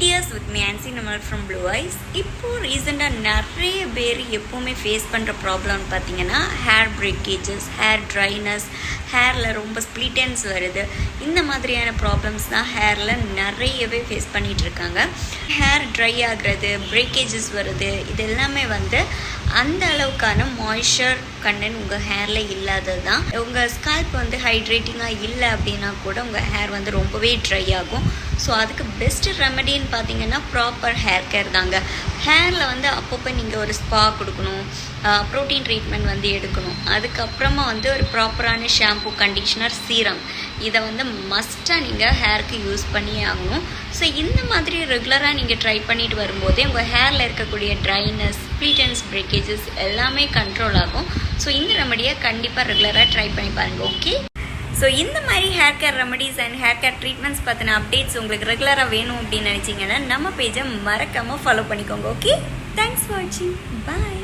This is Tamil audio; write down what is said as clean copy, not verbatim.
டியர்ஸ் வித் மீ ஆன்சி நம்மள் ஃப்ரம் ப்ளூ ஐஸ். இப்போது ரீசெண்டாக நிறைய பேர் எப்போவுமே ஃபேஸ் பண்ணுற ப்ராப்ளம்னு பார்த்தீங்கன்னா ஹேர் பிரேக்கேஜஸ், ஹேர் ட்ரைனஸ், ஹேரில் ரொம்ப ஸ்ப்ளிட்டன்ஸ் வருது. இந்த மாதிரியான ப்ராப்ளம்ஸ் தான் ஹேரில் நிறையவே ஃபேஸ் பண்ணிகிட்ருக்காங்க. ஹேர் ட்ரை ஆகிறது, பிரேக்கேஜஸ் வருது, இது எல்லாமே அந்த அளவுக்கான மாய்ஸ்சர் கண்டென்ட் உங்கள் ஹேரில் இல்லாதது தான். உங்கள் ஸ்கால்ப் ஹைட்ரேட்டிங்காக இல்லை அப்படின்னா கூட உங்கள் ஹேர் ரொம்பவே ட்ரை ஆகும். ஸோ அதுக்கு பெஸ்ட் ரெமெடின்னு பார்த்தீங்கன்னா ப்ராப்பர் ஹேர் கேர் தாங்க. ஹேரில் அப்பப்போ நீங்கள் ஒரு ஸ்பா கொடுக்கணும், ப்ரோட்டீன் ட்ரீட்மெண்ட் எடுக்கணும். அதுக்கப்புறமா ஒரு ப்ராப்பரான ஷாம்பு, கண்டிஷ்னர், சீரம் இதை மஸ்ட்டாக நீங்கள் ஹேருக்கு யூஸ் பண்ணியே ஆகணும். ஸோ இந்த மாதிரி ரெகுலராக நீங்கள் ட்ரை பண்ணிட்டு வரும்போதே உங்கள் ஹேரில் இருக்கக்கூடிய ட்ரைனஸ், ஸ்ப்ளிட்டன்ஸ், பிரேக்கேஜஸ் எல்லாமே கண்ட்ரோல் ஆகும். ஸோ இந்த ரெமடியை கண்டிப்பாக ரெகுலராக ட்ரை பண்ணி பாருங்கள். ஓகே, ஸோ இந்த மாதிரி hair care remedies and hair care treatments பற்றின அப்டேட்ஸ் உங்களுக்கு ரெகுலராக வேணும் அப்படின்னு நினச்சிங்கன்னா நம்ம பேஜை மறக்காமல் ஃபாலோ பண்ணிக்கோங்க. ஓகே, தேங்க்ஸ் ஃபார் வாட்சிங். பாய்.